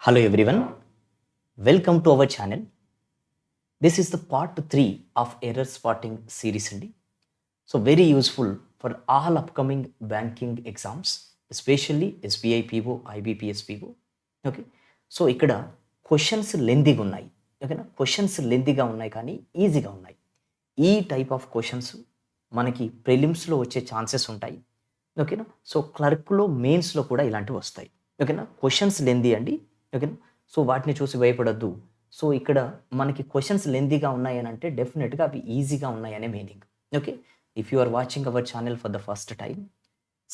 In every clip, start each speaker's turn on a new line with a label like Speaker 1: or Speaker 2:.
Speaker 1: Hello everyone, welcome to our channel. This is the part 3 of error spotting series అండి. So very useful for all upcoming banking exams, especially SBI PO, IBPS PO. Okay, so ఇక్కడ questions లెందీగా ఉన్నాయి. ఓకేనా, questions లెందీగా ఉన్నాయి కానీ ఈజీగా ఉన్నాయి. ఈ type of questions మనకి ప్రిలిమ్స్లో వచ్చే ఛాన్సెస్ ఉంటాయి. ఓకేనా, సో క్లర్క్లో మెయిన్స్లో కూడా ఇలాంటివి వస్తాయి. ఓకేనా, క్వశ్చన్స్ లెందీ అండి. ఓకేనా, సో వాటిని చూసి భయపడద్దు. సో ఇక్కడ మనకి క్వశ్చన్స్ లెందీగా ఉన్నాయి అని అంటే డెఫినెట్గా అవి ఈజీగా ఉన్నాయనే meaning. Okay, if you are watching our channel for the first time,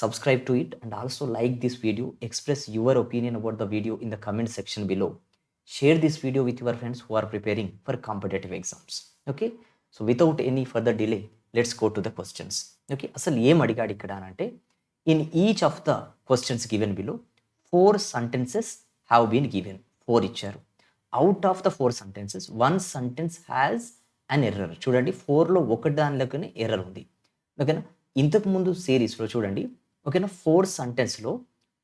Speaker 1: subscribe to it and also like this video. Express your opinion about the video in the comment section below. Share this video with your friends who are preparing for competitive exams. Okay, so without any further delay, let's go to the questions. Okay, అసలు ఏం అడిగాడు ఇక్కడ అంటే, in each of the questions given below 4 sentences have been given. 4 ఇచ్చారు. Out of the 4 sentences 1 sentence has an error. చూడండి, 4లో ఒకటి దానిలోనే error ఉంది. ఓకేనా, ఇంతకు ముందు సిరీస్లో చూడండి. ఓకేనా, 4 సెంటెన్స్లో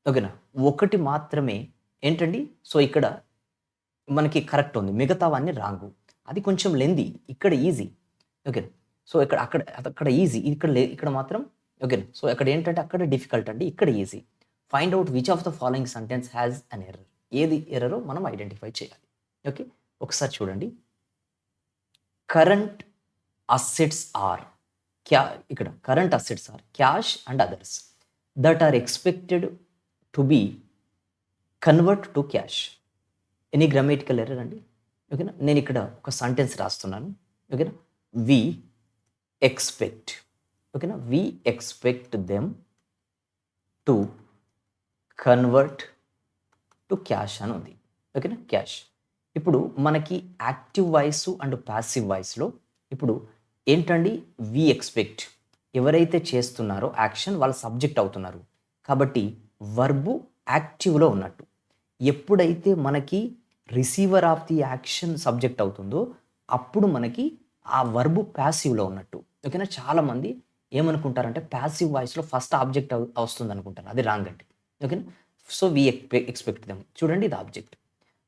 Speaker 1: ఓకేనా ఒకటి మాత్రమే ఏంటండి, సో ఇక్కడ మనకి కరెక్ట్ ఉంది, మిగతావన్నీ రాంగు. అది కొంచెం లెంది, ఇక్కడ ఈజీ. ఓకేనా, సో అక్కడ ఈజీ, ఇక్కడ మాత్రం ఓకేనా. సో అక్కడ ఏంటంటే అక్కడ డిఫికల్ట్ అండి, ఇక్కడ easy. Find out which of the following sentence has an error. ఏది ఎర్రరో మనం ఐడెంటిఫై చేయాలి. ఓకే, ఒకసారి చూడండి. కరెంట్ అసెట్స్ ఆర్ ఇక్కడ current assets are cash and others that are expected to be convert to cash. Any grammatical error అండి. ఓకేనా, నేను ఇక్కడ ఒక సెంటెన్స్ రాస్తున్నాను. ఓకేనా, వి ఎక్స్పెక్ట్. ఓకేనా, we expect them to convert to cash అని ఉంది. ఓకేనా, క్యాష్. ఇప్పుడు మనకి యాక్టివ్ వాయిస్ అండ్ ప్యాసివ్ వాయిస్లో ఇప్పుడు ఏంటండి, వి ఎక్స్పెక్ట్, ఎవరైతే చేస్తున్నారో యాక్షన్ వాళ్ళ సబ్జెక్ట్ అవుతున్నారు కాబట్టి వర్బు యాక్టివ్లో ఉన్నట్టు. ఎప్పుడైతే మనకి receiver of the action subject అవుతుందో అప్పుడు మనకి ఆ వర్బు ప్యాసివ్లో ఉన్నట్టు. ఓకేనా, చాలామంది ఏమనుకుంటారంటే ప్యాసివ్ వాయిస్లో ఫస్ట్ ఆబ్జెక్ట్ వస్తుంది అనుకుంటారు, అది రాంగ్ అండి. ఓకేనా, సో వి ఎక్స్పెక్ట్ దెమ్, చూడండి ఇది ఆబ్జెక్ట్,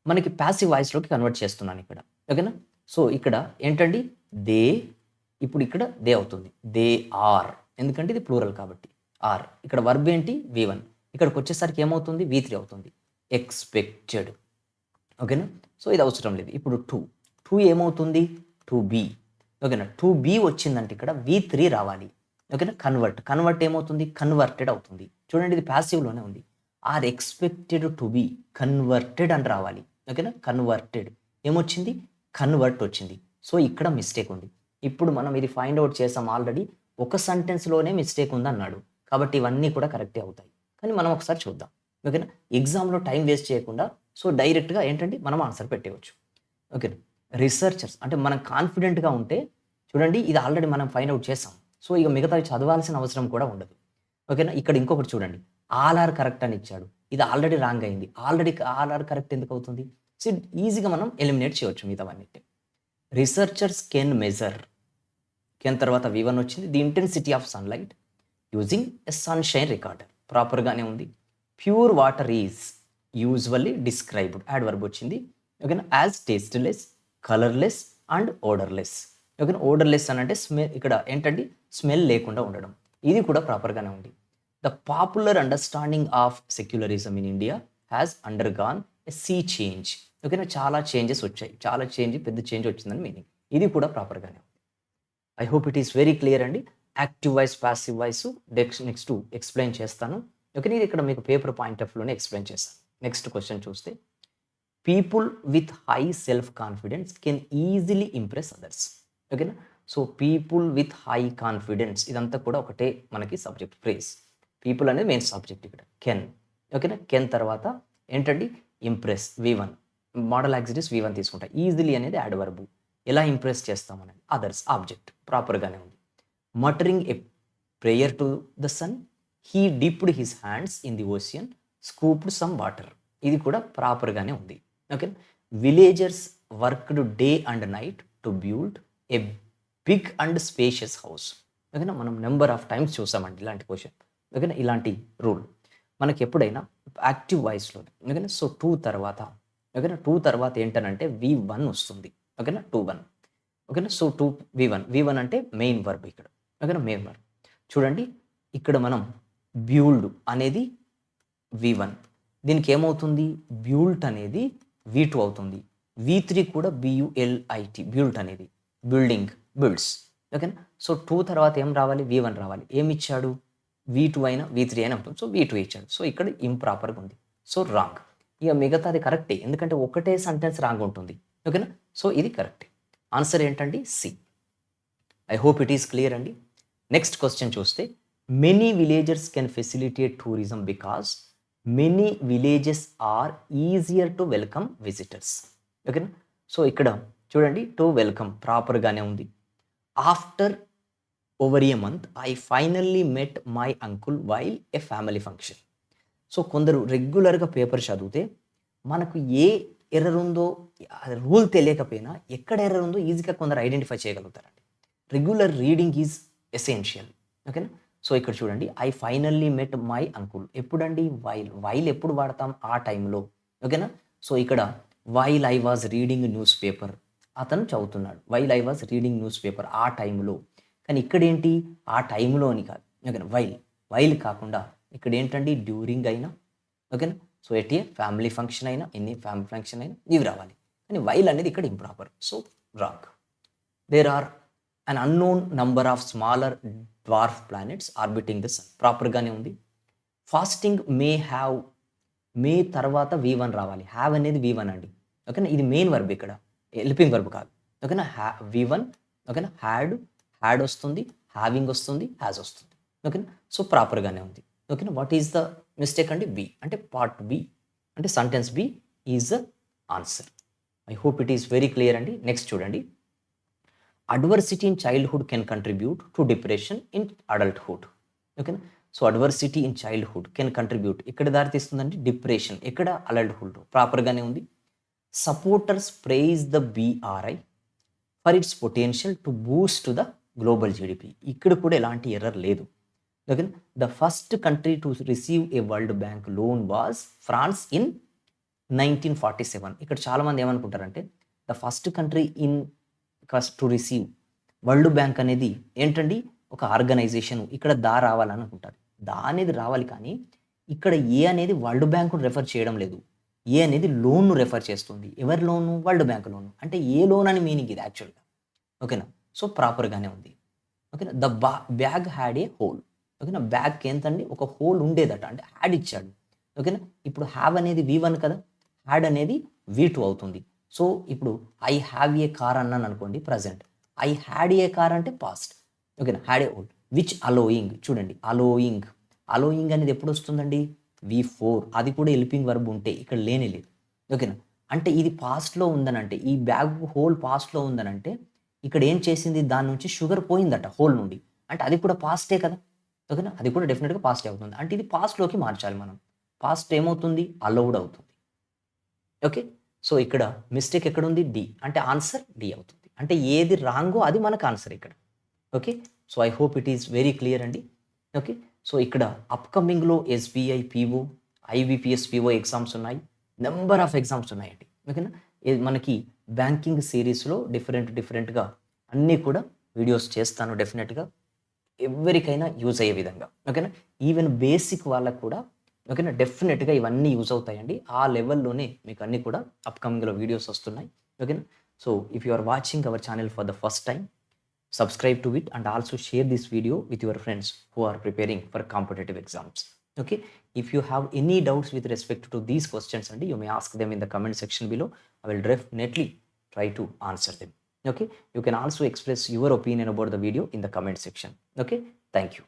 Speaker 1: మనకి ప్యాసివ్ వాయిస్లోకి కన్వర్ట్ చేస్తున్నాను ఇక్కడ. ఓకేనా, సో ఇక్కడ ఏంటండి దే, ఇప్పుడు ఇక్కడ దే అవుతుంది, దే ఆర్, ఎందుకంటే ఇది ప్లూరల్ కాబట్టి ఆర్. ఇక్కడ వర్బ్ ఏంటి V1, ఇక్కడికి వచ్చేసరికి ఏమవుతుంది V3 అవుతుంది, ఎక్స్పెక్టెడ్. ఓకేనా, సో ఇది అవసరం లేదు. ఇప్పుడు టూ ఏమవుతుంది టు బీ. ఓకేనా, టు బీ వచ్చిందంటే ఇక్కడ V3 రావాలి. ఓకేనా, కన్వర్ట్ ఏమవుతుంది కన్వర్టెడ్ అవుతుంది. చూడండి ఇది ప్యాసివ్లోనే ఉంది, are expected to be converted అని రావాలి. ఓకేనా, కన్వర్టెడ్ ఏమొచ్చింది కన్వర్ట్ వచ్చింది. సో ఇక్కడ మిస్టేక్ ఉంది. ఇప్పుడు మనం ఇది ఫైండ్ అవుట్ చేసాం ఆల్రెడీ, ఒక సెంటెన్స్లోనే మిస్టేక్ ఉంది అన్నాడు కాబట్టి ఇవన్నీ కూడా కరెక్టే అవుతాయి. కానీ మనం ఒకసారి చూద్దాం. ఓకేనా, ఎగ్జామ్లో టైం వేస్ట్ చేయకుండా సో డైరెక్ట్గా ఏంటంటే మనం ఆన్సర్ పెట్టేయచ్చు. ఓకేనా, రీసెర్చర్స్ అంటే మనం కాన్ఫిడెంట్గా ఉంటే చూడండి ఇది ఆల్రెడీ మనం ఫైండ్ అవుట్ చేసాం, సో ఇక మిగతావి చదవాల్సిన అవసరం కూడా ఉండదు. ఓకేనా, ఇక్కడ ఇంకొకటి చూడండి, ఆల్ ఆర్ కరెక్ట్ అని ఇచ్చాడు, ఇది ఆల్రెడీ రాంగ్ అయింది. ఆల్ ఆర్ కరెక్ట్ ఎందుకు అవుతుంది, సో ఈజీగా మనం ఎలిమినేట్ చేయవచ్చు మిగతావన్నీ. రీసెర్చర్స్ కెన్ మెజర్, కెన్ తర్వాత V1 వచ్చింది, the intensity of sunlight using a sunshine recorder, ప్రాపర్గానే ఉంది. Pure water is usually described, adverb వచ్చింది. ఓకేనా, as tasteless, colourless and odourless. ఓకేనా, ఓడర్లెస్ అని అంటే స్మెల్, ఇక్కడ ఏంటంటే స్మెల్ లేకుండా ఉండడం, ఇది కూడా ప్రాపర్గానే ఉంది. The popular understanding of secularism in India has undergone a sea change. ఓకేనా, చాలా చేంజెస్ వచ్చాయి, పెద్ద చేంజ్ వచ్చిందని మీనింగ్, ఇది కూడా ప్రాపర్గానే ఉంది. I hope it is very clear అండి. Active voice passive voice next explain చేస్తాను. ఓకే, నేను ఇక్కడ మీకు పేపర్ పాయింట్ ఆఫ్ వ్యూలోనే ఎక్స్ప్లెయిన్ చేస్తాను. నెక్స్ట్ క్వశ్చన్ చూస్తే, people with high self confidence can easily impress others. ఓకేనా, so people with high confidence ఇదంతా కూడా ఒకటే మనకి సబ్జెక్ట్ ఫ్రేజ్. పీపుల్ అనేది మెయిన్ సబ్జెక్ట్ ఇక్కడ, కెన్. ఓకేనా, కెన్ తర్వాత ఏంటండి ఇంప్రెస్, V1 మోడల్ యాక్సిటీస్ V1 తీసుకుంటా. ఈజీలీ అనేది యాడ్ వర్బు, ఎలా ఇంప్రెస్ చేస్తామనేది అదర్స్ ఆబ్జెక్ట్, ప్రాపర్గానే ఉంది. Muttering a prayer to the sun, he dipped his hands in the ocean, scooped some water, ఇది కూడా ప్రాపర్గానే ఉంది. Okay, villagers worked day and night to build a big and spacious house. ఓకేనా, మనం number of times చూసామండి ఇలాంటి question. ఓకేనా, ఇలాంటి రూల్ మనకి ఎప్పుడైనా యాక్టివ్ వాయిస్లో. ఓకేనా, సో 2 తర్వాత ఓకేనా. 2 తర్వాత ఏంటనంటే V1 వస్తుంది. ఓకేనా. 2 1 ఓకేనా. సో V1 అంటే మెయిన్ వర్బ్ ఇక్కడ. ఓకేనా. మెయిన్ వర్బ్ చూడండి ఇక్కడ మనం బ్యూల్డ్ అనేది V1, దీనికి ఏమవుతుంది బ్యూల్ట్ అనేది V2 అవుతుంది. V3 కూడా BULIT బ్యూల్ట్ అనేది బిల్డింగ్ బిల్డ్స్. ఓకేనా. సో 2 తర్వాత ఏం రావాలి V1 రావాలి. ఏమి ఇచ్చాడు V2 అయినా V3 అయినా ఉంటుంది. సో V2 ఇచ్చాడు. సో ఇక్కడ ఇంప్రాపర్గా ఉంది. So wrong. ఇక మిగతాది కరెక్టే, ఎందుకంటే ఒకటే సెంటెన్స్ రాంగ్ ఉంటుంది. ఓకేనా. సో ఇది కరెక్టే. ఆన్సర్ ఏంటండి C. I hope it is clear అండి. నెక్స్ట్ క్వశ్చన్ చూస్తే many villagers can facilitate tourism because many villages are easier to welcome visitors. ఓకేనా. సో ఇక్కడ చూడండి టు వెల్కమ్ ప్రాపర్గానే ఉంది. After over a month I finally met my uncle while a family function. So కొందరు రెగ్యులర్గా paper చదివితే మనకు ఏ error ఉందో రూల్ తెలియకపోయినా ఎక్కడ ఎర్రర్ ఉందో ఈజీగా కొందరు ఐడెంటిఫై చేయగలుగుతారండి. Regular reading is essential. ఓకేనా. సో ఇక్కడ చూడండి I finally met my uncle ఎప్పుడండి వైల్ ఎప్పుడు వాడతాం ఆ టైంలో. ఓకేనా. సో ఇక్కడ while I was reading newspaper అతను చదువుతున్నాడు. While I was reading newspaper ఆ టైంలో. కానీ ఇక్కడ ఏంటి ఆ టైంలో అని కాదు. ఓకేనా. వైల్ కాకుండా ఇక్కడ ఏంటండి డ్యూరింగ్ అయినా. ఓకేనా. So at a family function అయినా ఎన్ని ఫ్యామిలీ ఫంక్షన్ అయినా ఇవి రావాలి. కానీ వైల్ అనేది ఇక్కడ improper. So wrong. There are an unknown number of smaller dwarf planets orbiting the sun ప్రాపర్గానే ఉంది. ఫాస్టింగ్ మే తర్వాత V1 రావాలి. హ్యావ్ అనేది V1 అండి. ఓకేనా. ఇది మెయిన్ వర్బ్ ఇక్కడ హెల్పింగ్ వర్బ్ కాదు. ఓకేనా. V1 ఓకేనా. హ్యాడ్ వస్తుంది, హ్యావింగ్ వస్తుంది, హ్యాజ్ వస్తుంది. ఓకేనా. సో ప్రాపర్గానే ఉంది. ఓకేనా. వాట్ ఈస్ ద మిస్టేక్ అండి బి అంటే పార్ట్ బి అంటే sentence B is the answer. I hope it is very clear అండి. నెక్స్ట్ చూడండి adversity in childhood can contribute to depression in adulthood. ఓకేనా. So adversity in childhood can contribute ఇక్కడ దారితీస్తుందండి depression ఎక్కడ adulthood ప్రాపర్గానే ఉంది. Supporters praise the BRI for its potential to boost the global GDP ఇక్కడ కూడా ఎలాంటి ఎర్రర్ లేదు. Okay. The first country to receive a World Bank loan was France in 1947. ఇక్కడ చాలామంది ఏమనుకుంటారంటే the first country to receive World Bank అనేది ఏంటండి ఒక ఆర్గనైజేషన్ ఇక్కడ రావాలని అనుకుంటారు. అనేది రావాలి కానీ ఇక్కడ ఏ అనేది వరల్డ్ బ్యాంకును రెఫర్ చేయడం లేదు. ఏ అనేది లోన్ను రెఫర్ చేస్తుంది. ఎవరి లోను వరల్డ్ బ్యాంక్ లోను అంటే ఏ లోన్ అని మీనింగ్ ఇది యాక్చువల్గా. ఓకేనా. సో ప్రాపర్గానే ఉంది. ఓకేనా. The bag had a whole. ఓకేనా. బ్యాగ్కి ఎంతండి ఒక హోల్ ఉండేదట అంటే హ్యాడ్ ఇచ్చాడు. ఓకేనా. ఇప్పుడు హ్యావ్ అనేది V1 కదా, హ్యాడ్ అనేది V2 అవుతుంది. సో ఇప్పుడు ఐ హ్యావ్ ఏ కార్ అన్నాను అనుకోండి present, I had a car అంటే పాస్ట్. ఓకేనా. Had a whole which allowing చూడండి అలోయింగ్ అనేది ఎప్పుడు వస్తుందండి V4 అది కూడా హెల్పింగ్ వర్బ్ ఉంటే ఇక్కడ లేనే లేదు. ఓకేనా. అంటే ఇది పాస్ట్లో ఉందనంటే ఈ బ్యాగ్ హోల్ పాస్ట్లో ఉందనంటే ఇక్కడ ఏం చేసింది దాని నుంచి షుగర్ పోయిందట హోల్ నుండి అంటే అది కూడా పాస్టే కదా. ఓకేనా. అది కూడా డెఫినెట్గా పాస్ట్ అవుతుంది అంటే ఇది పాస్ట్లోకి మార్చాలి మనం. పాస్ట్ ఏమవుతుంది అలౌడ్ అవుతుంది. ఓకే. సో ఇక్కడ మిస్టేక్ ఎక్కడుంది డి అంటే ఆన్సర్ డి అవుతుంది. అంటే ఏది రాంగో అది మనకు ఆన్సర్ ఇక్కడ. Okay. So I hope it is very clear అండి. ఓకే. సో ఇక్కడ అప్కమింగ్లో SBI PO IBPS PO exams ఉన్నాయి, నెంబర్ ఆఫ్ ఎగ్జామ్స్ ఉన్నాయండి. ఓకేనా. మనకి బ్యాంకింగ్ సిరీస్లో డిఫరెంట్గా అన్నీ కూడా వీడియోస్ చేస్తాను డెఫినెట్గా ఎవరికైనా యూజ్ అయ్యే విధంగా. ఓకేనా. ఈవెన్ బేసిక్ వాళ్ళకు కూడా ఓకేనా డెఫినెట్గా ఇవన్నీ యూజ్ అవుతాయండి. ఆ లెవెల్లోనే మీకు అన్నీ కూడా అప్కమింగ్లో వీడియోస్ వస్తున్నాయి. ఓకేనా. So if you are watching our channel for the first time, subscribe to it and also share this video with your friends who are preparing for competitive exams. Okay. If you have any doubts with respect to these questions, and you may ask them in the comment section below. I will definitely try to answer them. Okay. You can also express your opinion about the video in the comment section. Okay. Thank you.